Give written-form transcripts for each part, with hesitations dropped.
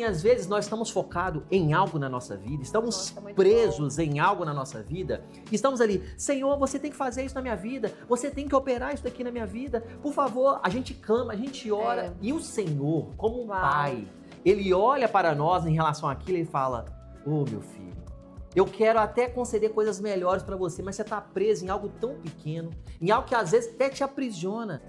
Às vezes nós estamos focados em algo na nossa vida, estamos presos em algo na nossa vida, estamos ali, Senhor, você tem que fazer isso na minha vida, você tem que operar isso aqui na minha vida, por favor, a gente clama, a gente ora, e o Senhor, como um pai, Ele olha para nós em relação àquilo e fala, meu filho, eu quero até conceder coisas melhores para você, mas você está preso em algo tão pequeno, em algo que às vezes até te aprisiona.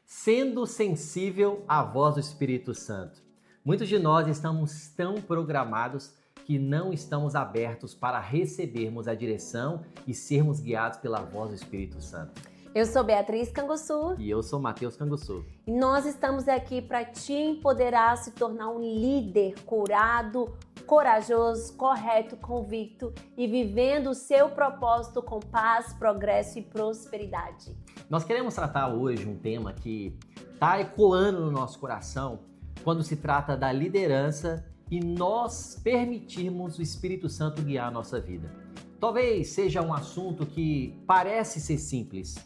Sendo sensível à voz do Espírito Santo. Muitos de nós estamos tão programados que não estamos abertos para recebermos a direção e sermos guiados pela voz do Espírito Santo. Eu sou Beatriz Canguçu. E eu sou Matheus Canguçu. E nós estamos aqui para te empoderar a se tornar um líder curado, corajoso, correto, convicto e vivendo o seu propósito com paz, progresso e prosperidade. Nós queremos tratar hoje um tema que está ecoando no nosso coração quando se trata da liderança e nós permitirmos o Espírito Santo guiar a nossa vida. Talvez seja um assunto que parece ser simples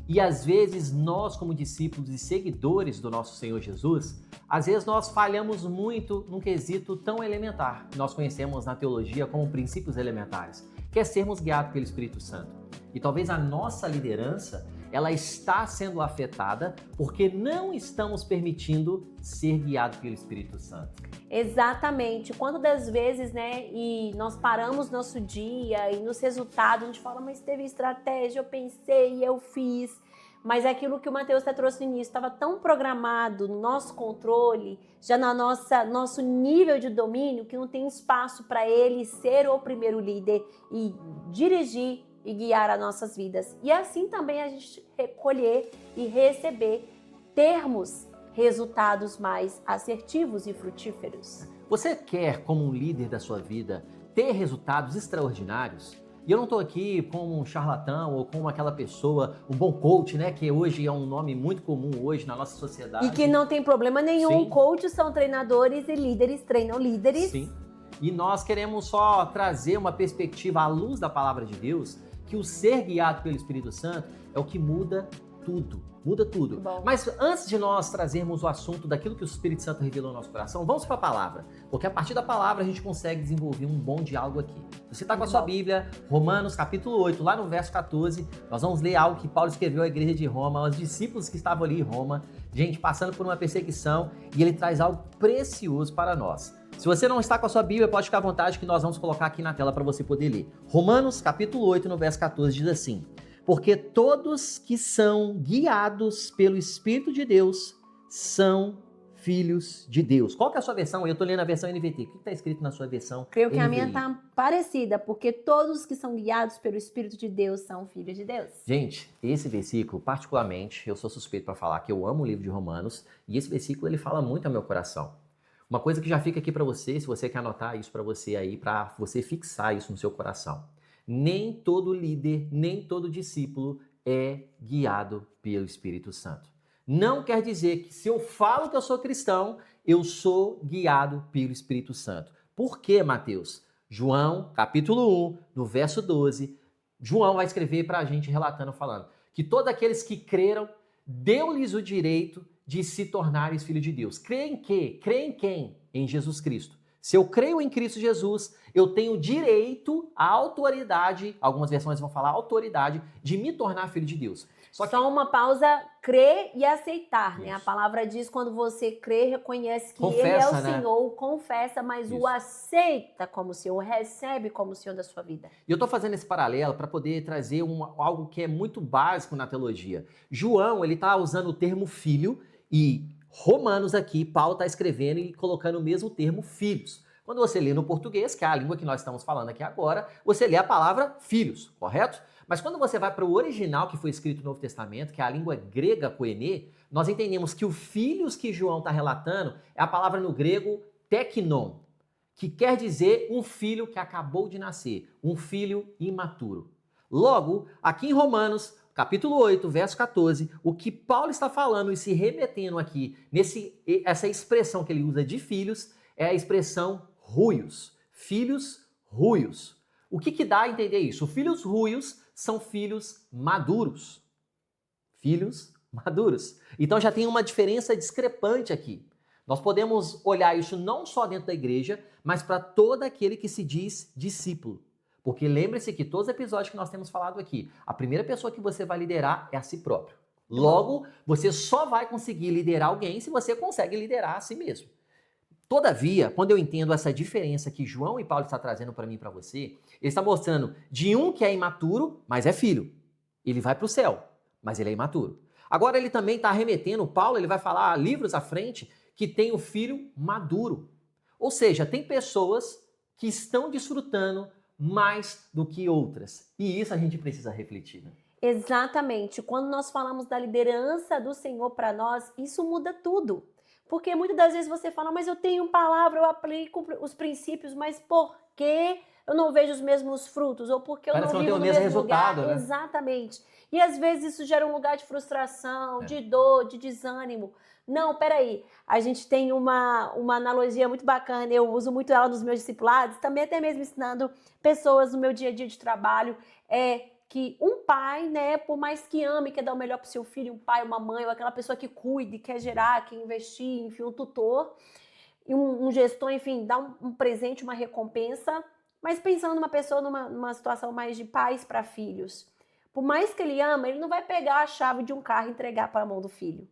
e às vezes nós, como discípulos e seguidores do nosso Senhor Jesus, às vezes nós falhamos muito num quesito tão elementar que nós conhecemos na teologia como princípios elementares, que é sermos guiados pelo Espírito Santo. E talvez a nossa liderança ela está sendo afetada porque não estamos permitindo ser guiado pelo Espírito Santo. Exatamente. Quantas das vezes, e nós paramos nosso dia e nos resultados a gente fala, mas teve estratégia, eu pensei, eu fiz. Mas aquilo que o Matheus trouxe no início estava tão programado no nosso controle, já no nosso nível de domínio, que não tem espaço para ele ser o primeiro líder e dirigir e guiar as nossas vidas. E assim também a gente recolher e receber, termos resultados mais assertivos e frutíferos. Você quer, como um líder da sua vida, ter resultados extraordinários? E eu não estou aqui como um charlatão ou como aquela pessoa, um bom coach, que hoje é um nome muito comum hoje na nossa sociedade. E que não tem problema nenhum. Sim. Coaches são treinadores e líderes treinam líderes. Sim. E nós queremos só trazer uma perspectiva à luz da palavra de Deus, que o ser guiado pelo Espírito Santo é o que muda tudo. Muda tudo. Bom. Mas antes de nós trazermos o assunto daquilo que o Espírito Santo revelou no nosso coração, vamos para a palavra. Porque a partir da palavra a gente consegue desenvolver um bom diálogo aqui. Você está com a sua Bíblia, Romanos capítulo 8, lá no verso 14, nós vamos ler algo que Paulo escreveu à igreja de Roma, aos discípulos que estavam ali em Roma, gente passando por uma perseguição, e ele traz algo precioso para nós. Se você não está com a sua Bíblia, pode ficar à vontade que nós vamos colocar aqui na tela para você poder ler. Romanos capítulo 8, no verso 14, diz assim: porque todos que são guiados pelo Espírito de Deus são filhos de Deus. Qual que é a sua versão? Eu estou lendo a versão NVT. O que está escrito na sua versão? Creio que NVI? A minha está parecida, porque todos que são guiados pelo Espírito de Deus são filhos de Deus. Gente, esse versículo, particularmente, eu sou suspeito para falar que eu amo o livro de Romanos, e esse versículo ele fala muito ao meu coração. Uma coisa que já fica aqui para você, se você quer anotar isso para você aí, para você fixar isso no seu coração. Nem todo líder, nem todo discípulo é guiado pelo Espírito Santo. Não quer dizer que se eu falo que eu sou cristão, eu sou guiado pelo Espírito Santo. Por quê, Mateus? João, capítulo 1, no verso 12, João vai escrever para a gente relatando, falando que todos aqueles que creram, deu-lhes o direito de se tornarem filhos de Deus. Crê em quê? Crê em quem? Em Jesus Cristo. Se eu creio em Cristo Jesus, eu tenho direito, a autoridade, algumas versões vão falar autoridade, de me tornar filho de Deus. Só uma pausa, crer e aceitar, A palavra diz quando você crê, reconhece que confessa, Ele é o Senhor, confessa, mas o aceita como Senhor, recebe como Senhor da sua vida. E eu estou fazendo esse paralelo para poder trazer algo que é muito básico na teologia. João, ele está usando o termo filho e Romanos aqui, Paulo está escrevendo e colocando o mesmo termo filhos. Quando você lê no português, que é a língua que nós estamos falando aqui agora, você lê a palavra filhos, correto? Mas quando você vai para o original que foi escrito no Novo Testamento, que é a língua grega koiné, nós entendemos que o filhos que João está relatando é a palavra no grego teknon, que quer dizer um filho que acabou de nascer, um filho imaturo. Logo, aqui em Romanos, capítulo 8, verso 14, o que Paulo está falando e se remetendo aqui, essa expressão que ele usa de filhos, é a expressão ruios, filhos ruios. O que dá a entender isso? Filhos ruios são filhos maduros. Filhos maduros. Então já tem uma diferença discrepante aqui. Nós podemos olhar isso não só dentro da igreja, mas para todo aquele que se diz discípulo. Porque lembre-se que todos os episódios que nós temos falado aqui, a primeira pessoa que você vai liderar é a si próprio. Logo, você só vai conseguir liderar alguém se você consegue liderar a si mesmo. Todavia, quando eu entendo essa diferença que João e Paulo estão trazendo para mim e para você, ele está mostrando de um que é imaturo, mas é filho. Ele vai para o céu, mas ele é imaturo. Agora ele também está remetendo, Paulo ele vai falar livros à frente, que tem o filho maduro. Ou seja, tem pessoas que estão desfrutando mais do que outras. E isso a gente precisa refletir, né? Exatamente. Quando nós falamos da liderança do Senhor para nós, isso muda tudo. Porque muitas das vezes você fala, mas eu tenho palavra, eu aplico os princípios, mas por que eu não vejo os mesmos frutos? Ou porque eu Parece não que não vivo tem o no mesmo mesmo resultado, lugar? né? Exatamente. E às vezes isso gera um lugar de frustração, de dor, de desânimo. Não, peraí. A gente tem uma analogia muito bacana, eu uso muito ela nos meus discipulados, também até mesmo ensinando pessoas no meu dia a dia de trabalho, que um pai, né, por mais que ame, quer dar o melhor para o seu filho, um pai, uma mãe, ou aquela pessoa que cuide, quer gerar, quer investir, enfim, um tutor, e um gestor, enfim, dá um presente, uma recompensa, mas pensando numa pessoa numa situação mais de pais para filhos. Por mais que ele ama, ele não vai pegar a chave de um carro e entregar para a mão do filho.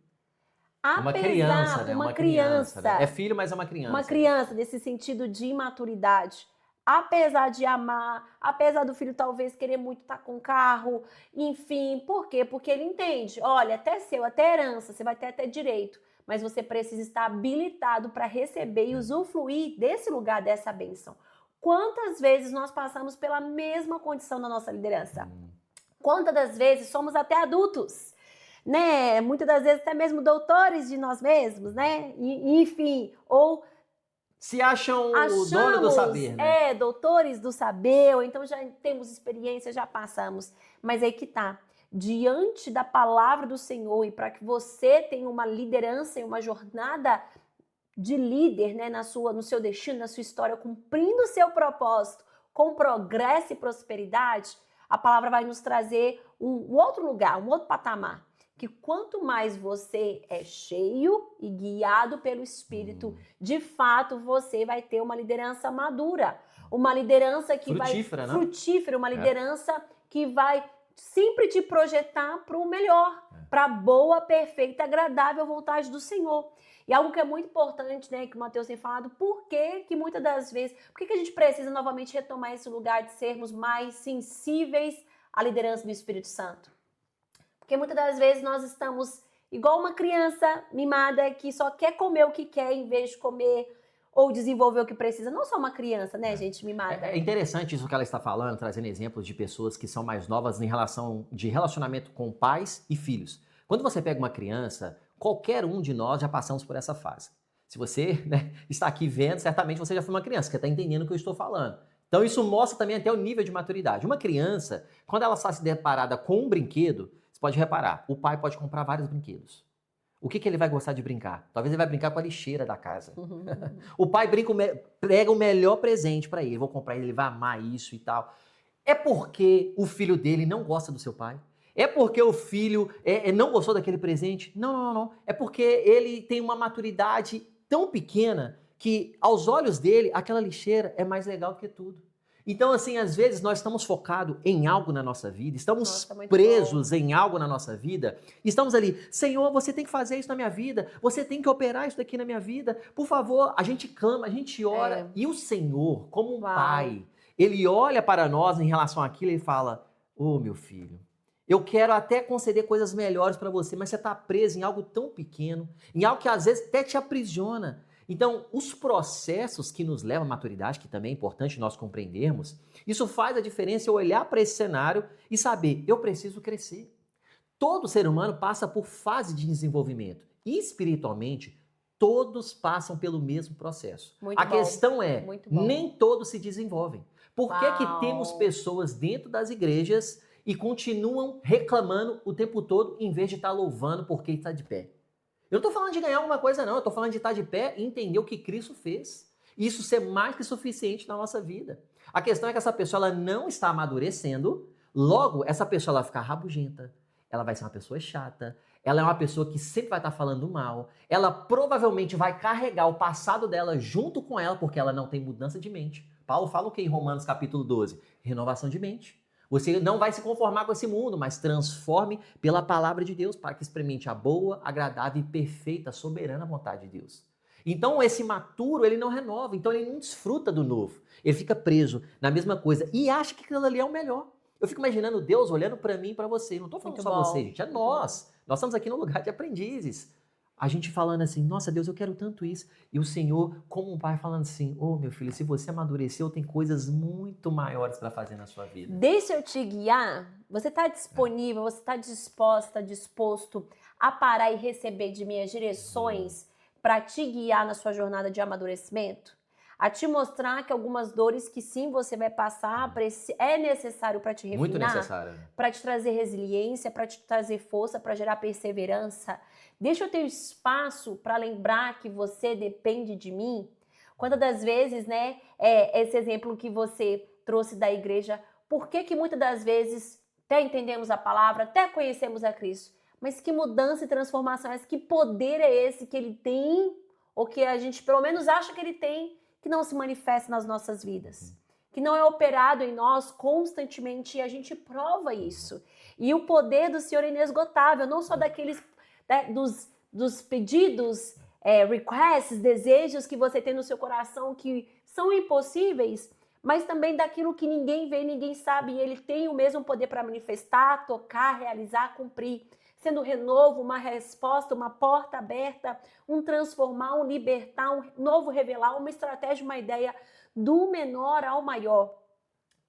Uma criança, né? Uma criança, né? É filho, mas é uma criança. Uma criança, nesse sentido de imaturidade. Apesar de amar, apesar do filho talvez querer muito estar com o carro, enfim, por quê? Porque ele entende, olha, até seu, até herança, você vai ter até direito, mas você precisa estar habilitado para receber e usufruir desse lugar, dessa bênção. Quantas vezes nós passamos pela mesma condição na nossa liderança? Quantas das vezes somos até adultos, né? Muitas das vezes até mesmo doutores de nós mesmos, né? Enfim, ou se acham o dono do saber, né? Doutores do saber, ou então já temos experiência, já passamos. Mas aí que tá. Diante da palavra do Senhor e para que você tenha uma liderança e uma jornada de líder, né, no seu destino, na sua história, cumprindo o seu propósito com progresso e prosperidade, a palavra vai nos trazer um outro lugar, um outro patamar. Que quanto mais você é cheio e guiado pelo Espírito, de fato você vai ter uma liderança madura, uma liderança que frutífera, vai frutífera, uma liderança que vai sempre te projetar para o melhor, para a boa, perfeita, agradável vontade do Senhor. E algo que é muito importante, né, que o Mateus tem falado, por que muitas das vezes, por que a gente precisa novamente retomar esse lugar de sermos mais sensíveis à liderança do Espírito Santo? Porque muitas das vezes nós estamos igual uma criança mimada que só quer comer o que quer em vez de comer ou desenvolver o que precisa. Não só uma criança, né, gente, mimada. É interessante isso que ela está falando, trazendo exemplos de pessoas que são mais novas em relação de relacionamento com pais e filhos. Quando você pega uma criança, qualquer um de nós já passamos por essa fase. Se você, né, está aqui vendo, certamente você já foi uma criança, que está entendendo o que eu estou falando. Então isso mostra também até o nível de maturidade. Uma criança, quando ela está se deparada com um brinquedo, você pode reparar, o pai pode comprar vários brinquedos. O que ele vai gostar de brincar? Talvez ele vai brincar com a lixeira da casa. O pai prega o melhor presente para ele. Vou comprar ele vai amar isso e tal. É porque o filho dele não gosta do seu pai? É porque o filho não gostou daquele presente? Não. É porque ele tem uma maturidade tão pequena que, aos olhos dele, aquela lixeira é mais legal que tudo. Então, assim, às vezes nós estamos focados em algo na nossa vida, estamos presos em algo na nossa vida, estamos ali, Senhor, você tem que fazer isso na minha vida, você tem que operar isso daqui na minha vida, por favor, a gente clama, a gente ora, e o Senhor, como um pai, ele olha para nós em relação àquilo e fala, meu filho, eu quero até conceder coisas melhores para você, mas você está preso em algo tão pequeno, em algo que às vezes até te aprisiona. Então, os processos que nos levam à maturidade, que também é importante nós compreendermos, isso faz a diferença eu olhar para esse cenário e saber, eu preciso crescer. Todo ser humano passa por fase de desenvolvimento. E espiritualmente, todos passam pelo mesmo processo. A questão é, nem todos se desenvolvem. Por que temos pessoas dentro das igrejas e continuam reclamando o tempo todo em vez de estar louvando porque está de pé? Eu não estou falando de ganhar alguma coisa, não. Eu estou falando de estar de pé e entender o que Cristo fez. Isso ser mais que suficiente na nossa vida. A questão é que essa pessoa ela não está amadurecendo, logo, essa pessoa ela vai ficar rabugenta, ela vai ser uma pessoa chata, Ela é uma pessoa que sempre vai estar falando mal. Ela provavelmente vai carregar o passado dela junto com ela, porque ela não tem mudança de mente. Paulo fala o que em Romanos capítulo 12? Renovação de mente. Você não vai se conformar com esse mundo, mas transforme pela palavra de Deus para que experimente a boa, agradável e perfeita, soberana vontade de Deus. Então esse maturo, ele não renova, então ele não desfruta do novo. Ele fica preso na mesma coisa e acha que aquilo ali é o melhor. Eu fico imaginando Deus olhando para mim e para você. Não estou falando Muito só bom. você, gente, é nós. Nós estamos aqui no lugar de aprendizes. A gente falando assim, nossa Deus, eu quero tanto isso. E o Senhor, como um pai, falando assim, ô meu filho, se você amadureceu, tem coisas muito maiores para fazer na sua vida. Deixa eu te guiar. Você está disponível, você está disposto a parar e receber de minhas direções para te guiar na sua jornada de amadurecimento? A te mostrar que algumas dores que sim você vai passar é necessário para te refinar, Muito necessário. para te trazer resiliência, para te trazer força, para gerar perseverança. Deixa eu ter espaço para lembrar que você depende de mim. Quantas das vezes, né, esse exemplo que você trouxe da igreja, por que muitas das vezes até entendemos a palavra, até conhecemos a Cristo, mas que mudança e transformação é essa? Que poder é esse que ele tem, ou que a gente pelo menos acha que ele tem, que não se manifesta nas nossas vidas? Que não é operado em nós constantemente e a gente prova isso. E o poder do Senhor é inesgotável, não só daqueles, dos pedidos, requests, desejos que você tem no seu coração que são impossíveis, mas também daquilo que ninguém vê, ninguém sabe, e ele tem o mesmo poder para manifestar, tocar, realizar, cumprir, sendo renovo, uma resposta, uma porta aberta, um transformar, um libertar, um novo revelar, uma estratégia, uma ideia do menor ao maior.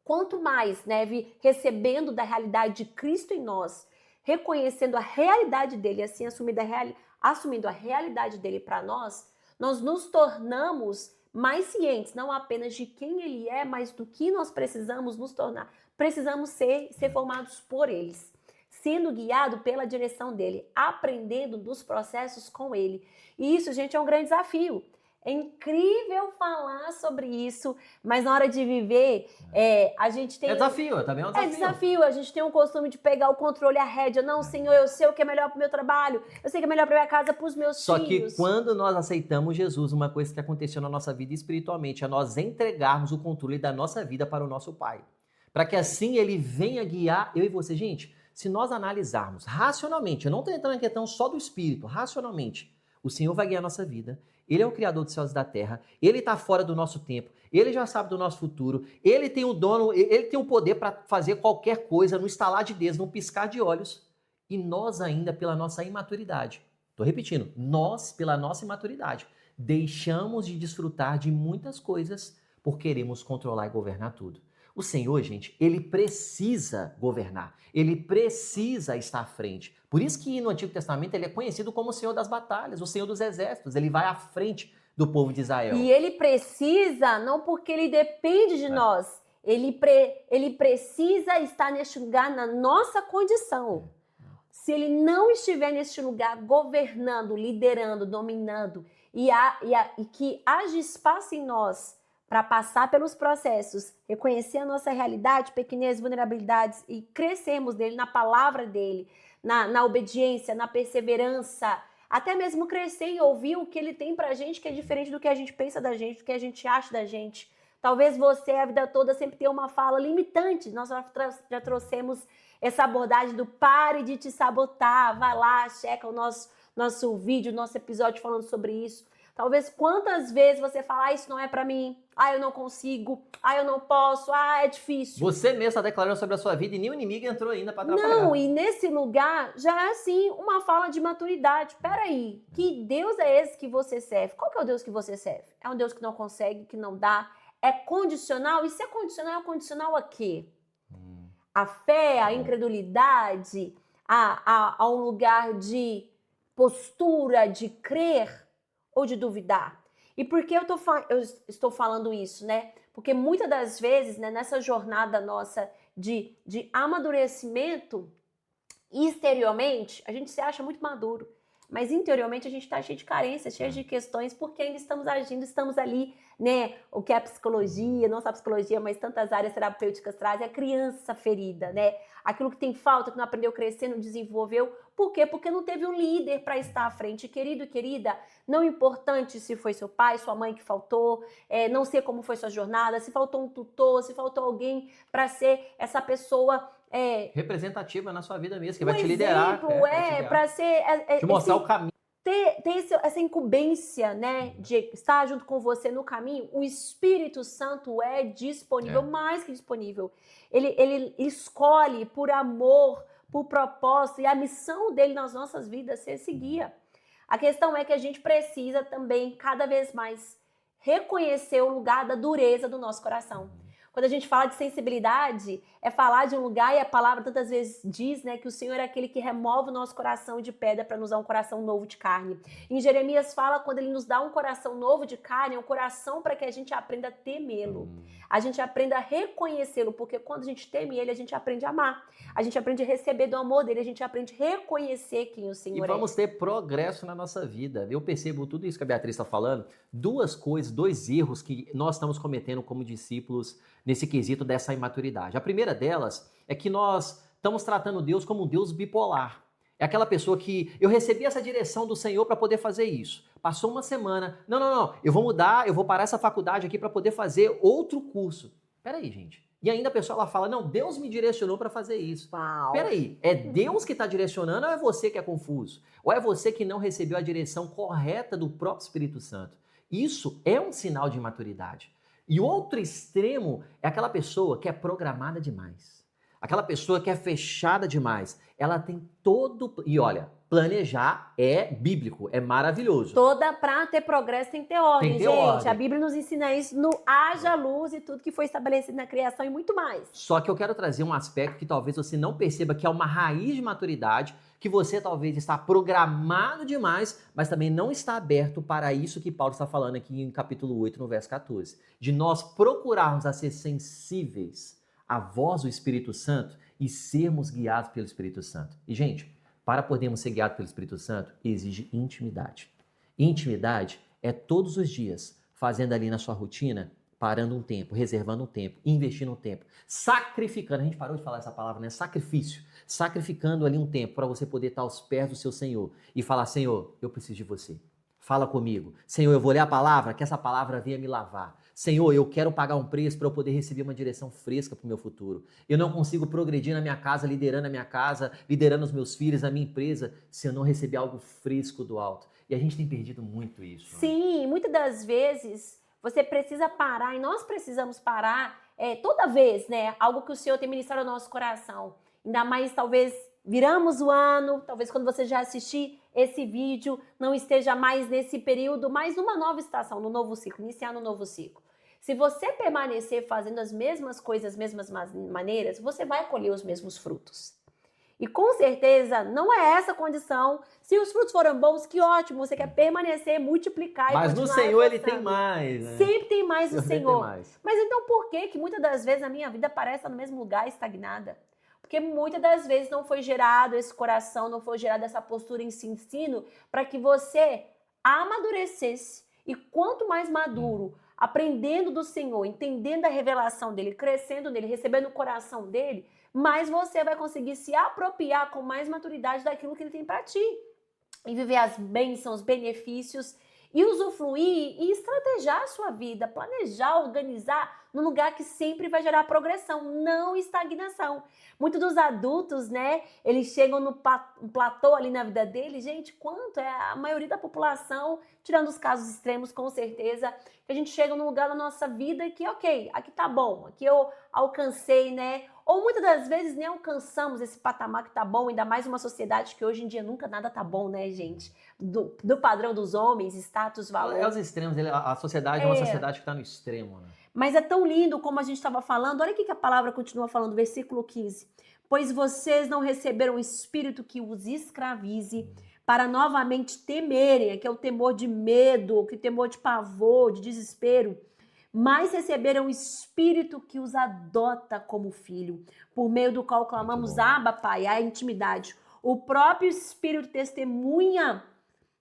Quanto mais, né, recebendo da realidade de Cristo em nós, reconhecendo a realidade dele, assim assumindo a realidade dele para nós, nós nos tornamos mais cientes, não apenas de quem ele é, mas do que nós precisamos nos tornar. Precisamos ser formados por eles, sendo guiado pela direção dele, aprendendo dos processos com ele. E isso, gente, é um grande desafio. É incrível falar sobre isso, mas na hora de viver, a gente tem... É desafio, também é um desafio. É desafio, a gente tem um costume de pegar o controle, a rédea. Não, Senhor, eu sei o que é melhor para o meu trabalho, eu sei o que é melhor para minha casa, para os meus Só filhos. que quando nós aceitamos Jesus, uma coisa que aconteceu na nossa vida espiritualmente é nós entregarmos o controle da nossa vida para o nosso Pai. Para que assim ele venha guiar eu e você. Gente, se nós analisarmos racionalmente, eu não estou entrando na questão só do espírito, racionalmente, o Senhor vai guiar a nossa vida. Ele é o Criador dos céus e da terra. Ele está fora do nosso tempo. Ele já sabe do nosso futuro. Ele tem o dono, ele tem o poder para fazer qualquer coisa no estalar de dedos, num piscar de olhos. E nós ainda, pela nossa imaturidade, estou repetindo, nós, pela nossa imaturidade, deixamos de desfrutar de muitas coisas por queremos controlar e governar tudo. O Senhor, gente, ele precisa governar, ele precisa estar à frente. Por isso que no Antigo Testamento ele é conhecido como o Senhor das batalhas, o Senhor dos exércitos, ele vai à frente do povo de Israel. E ele precisa, não porque ele depende de nós, ele precisa estar neste lugar na nossa condição. Se ele não estiver neste lugar governando, liderando, dominando e que haja espaço em nós para passar pelos processos, reconhecer a nossa realidade, pequenez, vulnerabilidades e crescermos nele, na palavra dele, na obediência, na perseverança, até mesmo crescer e ouvir o que ele tem pra gente, que é diferente do que a gente pensa da gente, do que a gente acha da gente. Talvez você, a vida toda, sempre tenha uma fala limitante. Nós já trouxemos essa abordagem do pare de te sabotar, vai lá, checa o nosso vídeo, nosso episódio falando sobre isso. Talvez quantas vezes você fala, isso não é pra mim, eu não consigo, eu não posso, é difícil. Você mesmo está declarando sobre a sua vida e nenhum inimigo entrou ainda para atrapalhar. Não, e nesse lugar já é assim uma fala de maturidade. Peraí, que Deus é esse que você serve? Qual que é o Deus que você serve? É um Deus que não consegue, que não dá, é condicional? E se é condicional a quê? A fé, a incredulidade, a um lugar de postura, de crer ou de duvidar? E por que eu estou falando isso, né? Porque muitas das vezes, né, nessa jornada nossa de amadurecimento, exteriormente, a gente se acha muito maduro. Mas interiormente a gente está cheio de carências, cheio de questões, porque ainda estamos agindo, estamos ali, né? O que é a psicologia, não só a psicologia, mas tantas áreas terapêuticas trazem, a criança ferida, né? Aquilo que tem falta, que não aprendeu a crescer, não desenvolveu, Por quê? Porque não teve um líder para estar à frente. Querido e querida, não importante se foi seu pai, sua mãe que faltou, não sei como foi sua jornada, se faltou um tutor, se faltou alguém para ser essa pessoa representativa na sua vida mesmo, que um vai te liderar. exemplo, para ser te mostrar o caminho. ter essa incumbência, né, de estar junto com você no caminho. O Espírito Santo é disponível, mais que disponível. Ele escolhe por amor, por propósito, e a missão dele nas nossas vidas é ser esse guia. A questão é que a gente precisa também, cada vez mais, reconhecer o lugar da dureza do nosso coração. Quando a gente fala de sensibilidade, é falar de um lugar, e a palavra tantas vezes diz, né, que o Senhor é aquele que remove o nosso coração de pedra para nos dar um coração novo de carne. Em Jeremias fala, quando ele nos dá um coração novo de carne, é um coração para que a gente aprenda a temê-lo. A gente aprenda a reconhecê-lo, porque quando a gente teme ele, a gente aprende a amar. A gente aprende a receber do amor dele, a gente aprende a reconhecer quem o Senhor é. E vamos ter progresso na nossa vida. Eu percebo tudo isso que a Beatriz está falando, dois erros que nós estamos cometendo como discípulos nesse quesito dessa imaturidade. A primeira delas é que nós estamos tratando Deus como um Deus bipolar. É aquela pessoa que eu recebi essa direção do Senhor para poder fazer isso. Passou uma semana, não, eu vou mudar, eu vou parar essa faculdade aqui para poder fazer outro curso. Peraí, gente. E ainda a pessoa ela fala, não, Deus me direcionou para fazer isso. Uau. Peraí, é Deus que está direcionando ou é você que é confuso? Ou é você que não recebeu a direção correta do próprio Espírito Santo? Isso é um sinal de imaturidade. E o outro extremo é aquela pessoa que é programada demais. Aquela pessoa que é fechada demais. Ela tem todo... E olha, planejar é bíblico, é maravilhoso. Toda pra ter progresso tem que ter ordem, Tem que ter gente. ordem. A Bíblia nos ensina isso no haja luz e tudo que foi estabelecido na criação e muito mais. Só que eu quero trazer um aspecto que talvez você não perceba que é uma raiz de maturidade, que você talvez está programado demais, mas também não está aberto para isso que Paulo está falando aqui em capítulo 8, no verso 14. De nós procurarmos a ser sensíveis à voz do Espírito Santo e sermos guiados pelo Espírito Santo. E, gente, para podermos ser guiados pelo Espírito Santo, exige intimidade. Intimidade é todos os dias, fazendo ali na sua rotina, parando um tempo, reservando um tempo, investindo um tempo, sacrificando, a gente parou de falar essa palavra, né? Sacrifício. Sacrificando ali um tempo para você poder estar aos pés do seu Senhor e falar, Senhor, eu preciso de você. Fala comigo. Senhor, eu vou ler a palavra, que essa palavra venha me lavar. Senhor, eu quero pagar um preço para eu poder receber uma direção fresca para o meu futuro. Eu não consigo progredir na minha casa, liderando a minha casa, liderando os meus filhos, a minha empresa, se eu não receber algo fresco do alto. E a gente tem perdido muito isso. Sim, muitas das vezes você precisa parar, e nós precisamos parar toda vez, né? Algo que o Senhor tem ministrado ao nosso coração. Ainda mais, talvez, viramos o ano, talvez quando você já assistir esse vídeo, não esteja mais nesse período, mas numa nova estação, no novo ciclo, iniciar no novo ciclo. Se você permanecer fazendo as mesmas coisas, as mesmas maneiras, você vai colher os mesmos frutos. E com certeza não é essa a condição. Se os frutos foram bons, que ótimo, você quer permanecer, multiplicar e mas no Senhor ele tem mais, né? Sempre tem mais no Senhor. Mais. Mas então por que muitas das vezes a minha vida parece estar no mesmo lugar, estagnada? Porque muitas das vezes não foi gerado esse coração, não foi gerada essa postura em si ensino para que você amadurecesse. E quanto mais maduro, aprendendo do Senhor, entendendo a revelação dele, crescendo nele, recebendo o coração dele, mais você vai conseguir se apropriar com mais maturidade daquilo que ele tem para ti. E viver as bênçãos, benefícios e usufruir e estrategiar a sua vida, planejar, organizar num lugar que sempre vai gerar progressão, não estagnação. Muitos dos adultos, né, eles chegam no platô ali na vida deles, gente, quanto é a maioria da população, tirando os casos extremos, com certeza, que a gente chega num lugar da nossa vida que, ok, aqui tá bom, aqui eu alcancei, né, ou muitas das vezes nem alcançamos esse patamar que tá bom, ainda mais uma sociedade que hoje em dia nunca nada tá bom, né, gente? Do padrão dos homens, status, valor. É os extremos, a sociedade é uma sociedade que tá no extremo, né? Mas é tão lindo como a gente estava falando. Olha o que a palavra continua falando, versículo 15. Pois vocês não receberam o espírito que os escravize para novamente temerem, que é o temor de medo, que é o temor de pavor, de desespero, mas receberam o espírito que os adota como filho, por meio do qual clamamos Abba, Pai, a intimidade. O próprio Espírito testemunha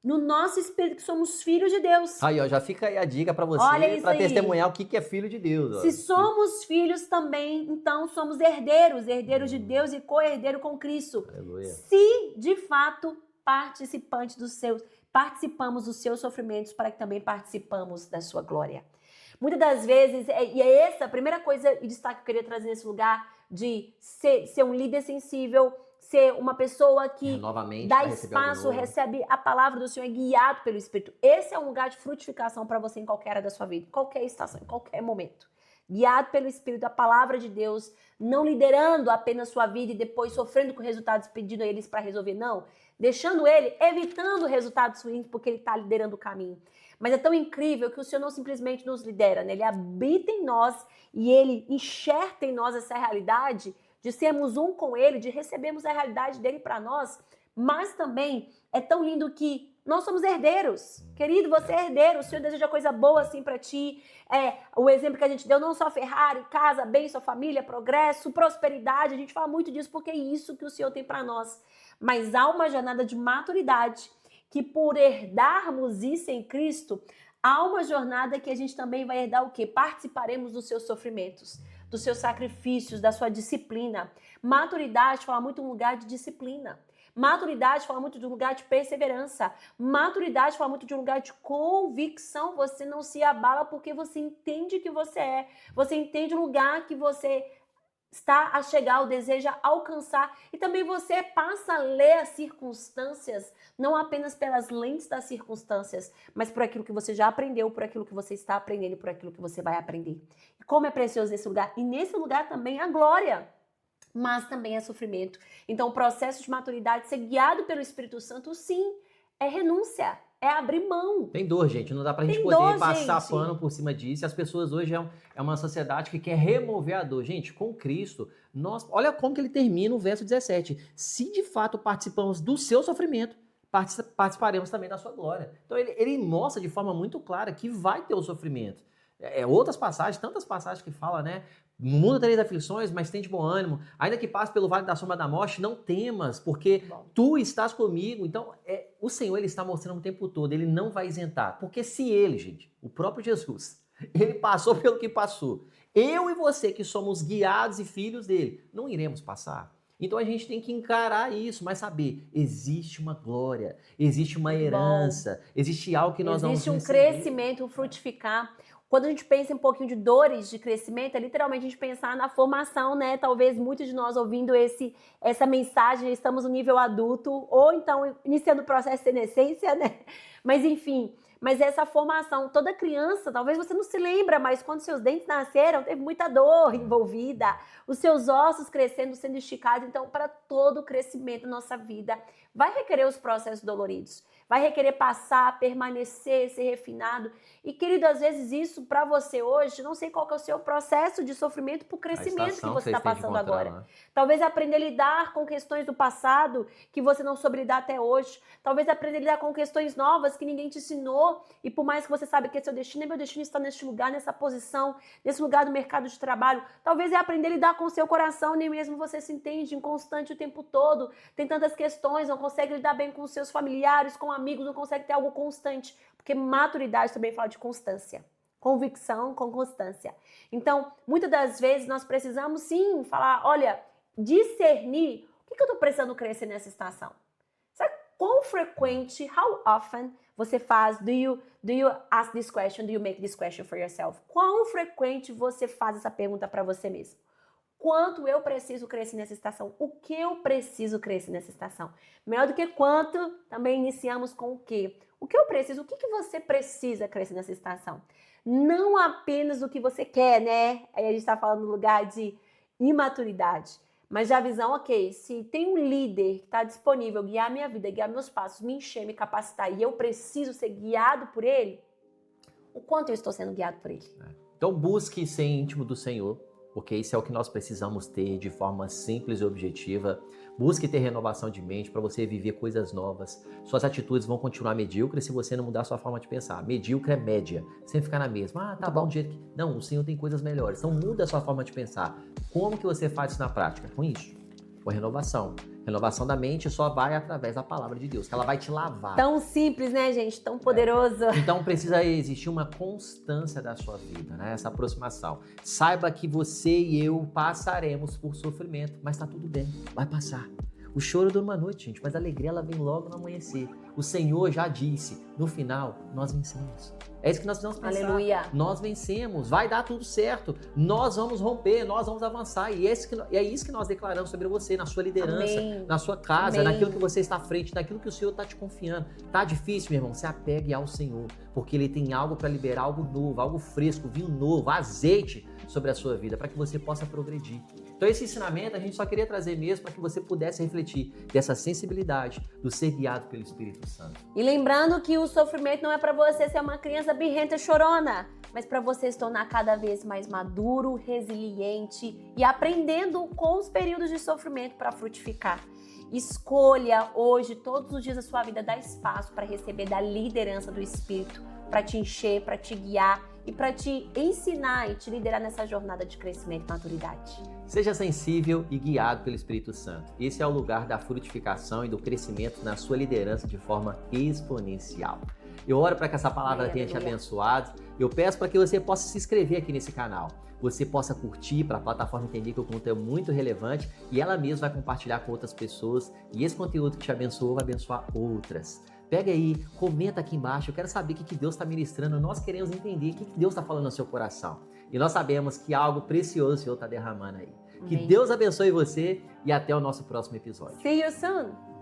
no nosso espírito que somos filhos de Deus. Aí, ó, já fica aí a dica pra você, Olha isso pra aí. testemunhar o que é filho de Deus. Ó. Se somos filhos também, então somos herdeiros, herdeiros de Deus e co-herdeiro com Cristo. Aleluia. Se, de fato, participamos dos seus sofrimentos para que também participamos da sua glória. Muitas das vezes, e é essa a primeira coisa e destaque que eu queria trazer nesse lugar, de ser um líder sensível, ser uma pessoa que novamente, dá espaço, recebe a palavra do Senhor, é guiado pelo Espírito. Esse é um lugar de frutificação para você em qualquer área da sua vida, em qualquer estação, em qualquer momento. Guiado pelo Espírito, a palavra de Deus, não liderando apenas sua vida e depois sofrendo com resultados, pedindo a eles para resolver, não. Deixando ele, evitando resultados ruins, porque ele está liderando o caminho. Mas é tão incrível que o Senhor não simplesmente nos lidera, né? Ele habita em nós e ele enxerta em nós essa realidade de sermos um com ele, de recebermos a realidade dele para nós, mas também é tão lindo que nós somos herdeiros. Querido, você é herdeiro, o Senhor deseja coisa boa assim para ti. O exemplo que a gente deu, não só Ferrari, casa, bênção, família, progresso, prosperidade, a gente fala muito disso porque é isso que o Senhor tem para nós. Mas há uma jornada de maturidade que por herdarmos isso em Cristo, há uma jornada que a gente também vai herdar o quê? Participaremos dos seus sofrimentos, dos seus sacrifícios, da sua disciplina. Maturidade fala muito de um lugar de disciplina. Maturidade fala muito de um lugar de perseverança. Maturidade fala muito de um lugar de convicção. Você não se abala porque você entende que você é. Você entende o lugar que você está a chegar ou deseja alcançar. E também você passa a ler as circunstâncias, não apenas pelas lentes das circunstâncias, mas por aquilo que você já aprendeu, por aquilo que você está aprendendo e por aquilo que você vai aprender. E como é precioso esse lugar. E nesse lugar também a glória, mas também é sofrimento. Então o processo de maturidade, ser guiado pelo Espírito Santo, sim, é renúncia. É abrir mão. Tem dor, gente. Não dá pra gente poder passar pano por cima disso. As pessoas hoje é uma sociedade que quer remover a dor. Gente, com Cristo, olha como que ele termina o verso 17. Se de fato participamos do seu sofrimento, participaremos também da sua glória. Então ele mostra de forma muito clara que vai ter o sofrimento. Outras passagens, tantas passagens que fala, né? No mundo tereis aflições, mas tem de bom ânimo. Ainda que passe pelo vale da sombra da morte, não temas, porque tu estás comigo. Então, o Senhor, ele está mostrando o tempo todo, ele não vai isentar. Porque se ele, gente, o próprio Jesus, ele passou pelo que passou, eu e você que somos guiados e filhos dele, não iremos passar. Então a gente tem que encarar isso, mas saber, existe uma glória, existe uma herança, existe algo que nós vamos receber. Existe um crescimento, um frutificar. Quando a gente pensa um pouquinho de dores de crescimento, é literalmente a gente pensar na formação, né? Talvez muitos de nós ouvindo essa mensagem, estamos no nível adulto, ou então iniciando o processo de senescência, né? Mas enfim, mas essa formação, toda criança, talvez você não se lembra, mas quando seus dentes nasceram, teve muita dor envolvida, os seus ossos crescendo, sendo esticados. Então, para todo o crescimento da nossa vida, vai requerer os processos doloridos. Vai requerer passar, permanecer, ser refinado. E, querido, às vezes isso para você hoje, não sei qual que é o seu processo de sofrimento para o crescimento que você está passando agora. Né? Talvez aprender a lidar com questões do passado que você não soube lidar até hoje. Talvez aprender a lidar com questões novas que ninguém te ensinou. E por mais que você saiba que é seu destino, meu destino está neste lugar, nessa posição, nesse lugar do mercado de trabalho. Talvez é aprender a lidar com o seu coração, nem mesmo você se entende inconstante o tempo todo. Tem tantas questões, não consegue lidar bem com os seus familiares, com amigos, não consegue ter algo constante, porque maturidade também fala de constância, convicção com constância. Então, muitas das vezes nós precisamos sim falar, olha, discernir o que eu estou precisando crescer nessa estação. Sabe quão frequente, how often você faz, do you ask this question, do you make this question for yourself? Quão frequente você faz essa pergunta para você mesmo? Quanto eu preciso crescer nessa estação? O que eu preciso crescer nessa estação? Melhor do que quanto, também iniciamos com o quê? O que eu preciso? O que você precisa crescer nessa estação? Não apenas o que você quer, né? Aí a gente está falando no lugar de imaturidade. Mas já a visão, ok, se tem um líder que está disponível, guiar minha vida, guiar meus passos, me encher, me capacitar, e eu preciso ser guiado por ele, o quanto eu estou sendo guiado por ele? Então busque ser íntimo do Senhor, porque isso é o que nós precisamos ter de forma simples e objetiva. Busque ter renovação de mente para você viver coisas novas. Suas atitudes vão continuar medíocres se você não mudar sua forma de pensar. Medíocre é média, sem ficar na mesma. Ah, tá bom, do jeito que... Não, o Senhor tem coisas melhores. Então muda a sua forma de pensar. Como que você faz isso na prática? Com isso, com renovação. Renovação da mente só vai através da palavra de Deus, que ela vai te lavar. Tão simples, né, gente? Tão poderoso. Então precisa existir uma constância da sua vida, né? Essa aproximação. Saiba que você e eu passaremos por sofrimento, mas tá tudo bem, vai passar. O choro dura uma noite, gente, mas a alegria ela vem logo no amanhecer. O Senhor já disse, no final, nós vencemos. É isso que nós precisamos pensar. Aleluia. Nós vencemos, vai dar tudo certo. Nós vamos romper, nós vamos avançar. E é isso que nós declaramos sobre você, na sua liderança, Amém. na sua casa, Amém. naquilo que você está à frente, naquilo que o Senhor está te confiando. Tá difícil, meu irmão? Se apegue ao Senhor, porque Ele tem algo para liberar, algo novo, algo fresco, vinho novo, azeite sobre a sua vida, para que você possa progredir. Então esse ensinamento a gente só queria trazer mesmo para que você pudesse refletir dessa sensibilidade do ser guiado pelo Espírito Santo. E lembrando que o sofrimento não é para você ser uma criança birrenta e chorona, mas para você se tornar cada vez mais maduro, resiliente e aprendendo com os períodos de sofrimento para frutificar. Escolha hoje, todos os dias da sua vida, dar espaço para receber da liderança do Espírito, para te encher, para te guiar e para te ensinar e te liderar nessa jornada de crescimento e maturidade. Seja sensível e guiado pelo Espírito Santo. Esse é o lugar da frutificação e do crescimento na sua liderança de forma exponencial. Eu oro para que essa palavra tenha te abençoado. Eu peço para que você possa se inscrever aqui nesse canal. Você possa curtir, para a plataforma entender que o conteúdo é muito relevante e ela mesma vai compartilhar com outras pessoas. E esse conteúdo que te abençoou vai abençoar outras. Pega aí, comenta aqui embaixo. Eu quero saber o que Deus está ministrando. Nós queremos entender o que Deus está falando no seu coração. E nós sabemos que algo precioso o Senhor está derramando aí. Que Amém. Deus abençoe você e até o nosso próximo episódio. See you soon!